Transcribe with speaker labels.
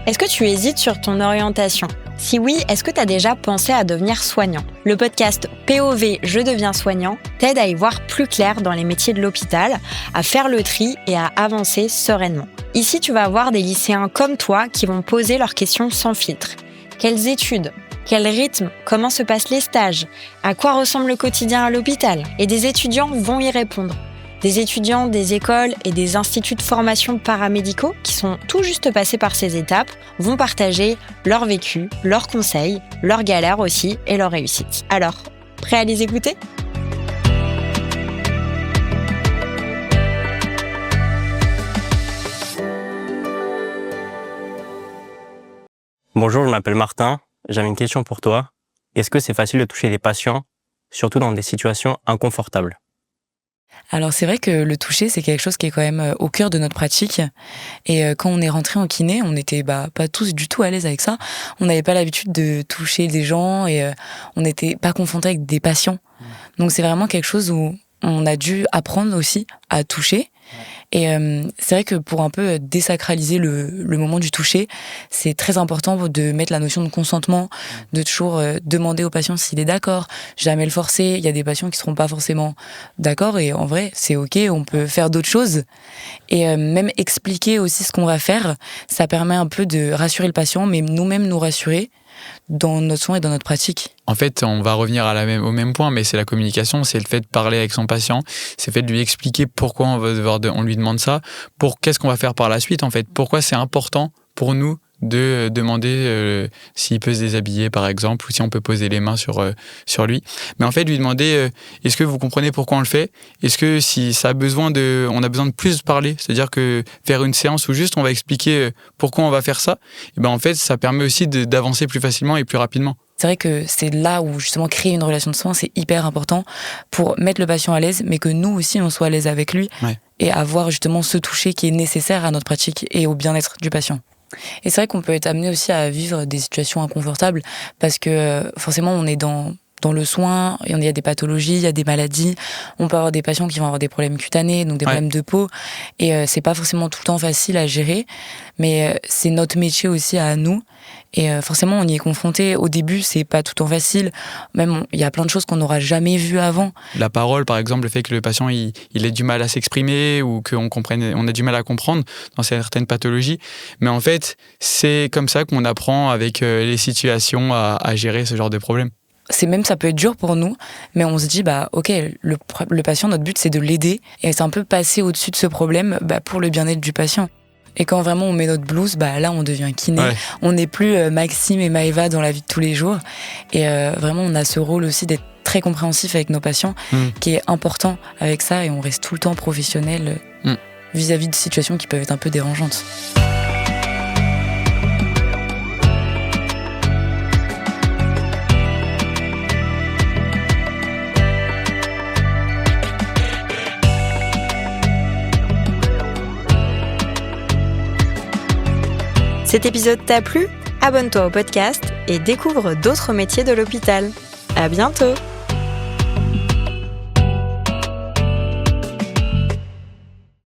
Speaker 1: Est-ce que tu hésites sur ton orientation ? Si oui, est-ce que tu as déjà pensé à devenir soignant ? Le podcast POV Je deviens soignant t'aide à y voir plus clair dans les métiers de l'hôpital, à faire le tri et à avancer sereinement. Ici, tu vas avoir des lycéens comme toi qui vont poser leurs questions sans filtre. Quelles études ? Quel rythme ? Comment se passent les stages ? À quoi ressemble le quotidien à l'hôpital ? Et des étudiants vont y répondre. Des étudiants des écoles et des instituts de formation paramédicaux qui sont tout juste passés par ces étapes vont partager leur vécu, leurs conseils, leurs galères aussi et leurs réussites. Alors, prêt à les écouter ?
Speaker 2: Bonjour, je m'appelle Martin. J'avais une question pour toi. Est-ce que c'est facile de toucher les patients, surtout dans des situations inconfortables ?
Speaker 3: Alors c'est vrai que le toucher, c'est quelque chose qui est quand même au cœur de notre pratique. Et quand on est rentré en kiné, on n'était pas tous du tout à l'aise avec ça. On n'avait pas l'habitude de toucher des gens et on n'était pas confronté avec des patients. Donc c'est vraiment quelque chose où on a dû apprendre aussi à toucher. Et c'est vrai que pour un peu désacraliser le moment du toucher, c'est très important de mettre la notion de consentement, de toujours demander au patient s'il est d'accord, jamais le forcer. Il y a des patients qui seront pas forcément d'accord et en vrai, c'est ok, on peut faire d'autres choses. Et même expliquer aussi ce qu'on va faire, ça permet un peu de rassurer le patient, mais nous-mêmes nous rassurer dans notre soin et dans notre pratique.
Speaker 4: En fait, on va revenir au même point, mais c'est la communication, c'est le fait de parler avec son patient, c'est le fait de lui expliquer pourquoi on lui demande ça, qu'est-ce qu'on va faire par la suite en fait, pourquoi c'est important pour nous de demander s'il peut se déshabiller par exemple, ou si on peut poser les mains sur lui. Mais en fait, lui demander est-ce que vous comprenez pourquoi on le fait ? Est-ce que si ça a on a besoin de plus parler, c'est-à-dire que faire une séance où juste on va expliquer pourquoi on va faire ça, et ben en fait, ça permet aussi d'avancer plus facilement et plus rapidement.
Speaker 3: C'est vrai que c'est là où justement créer une relation de soins, c'est hyper important pour mettre le patient à l'aise, mais que nous aussi on soit à l'aise avec lui et avoir justement ce toucher qui est nécessaire à notre pratique et au bien-être du patient. Et c'est vrai qu'on peut être amené aussi à vivre des situations inconfortables parce que forcément on est dans le soin, il y a des pathologies, il y a des maladies, on peut avoir des patients qui vont avoir des problèmes cutanés, donc des problèmes de peau, et c'est pas forcément tout le temps facile à gérer, mais c'est notre métier aussi à nous, et forcément on y est confronté. Au début c'est pas tout le temps facile, même il y a plein de choses qu'on n'aura jamais vues avant.
Speaker 4: La parole par exemple, le fait que le patient il ait du mal à s'exprimer ou qu'on a du mal à comprendre dans certaines pathologies, mais en fait c'est comme ça qu'on apprend avec les situations à gérer ce genre de problèmes.
Speaker 3: Ça peut être dur pour nous, mais on se dit, ok, le patient, notre but, c'est de l'aider, et c'est un peu passer au-dessus de ce problème, pour le bien-être du patient. Et quand vraiment on met notre blouse, là, on devient kiné. Ouais. On n'est plus Maxime et Maëva dans la vie de tous les jours. Et vraiment, on a ce rôle aussi d'être très compréhensif avec nos patients, qui est important avec ça, et on reste tout le temps professionnel vis-à-vis de situations qui peuvent être un peu dérangeantes.
Speaker 1: Cet épisode t'a plu ? Abonne-toi au podcast et découvre d'autres métiers de l'hôpital. À bientôt !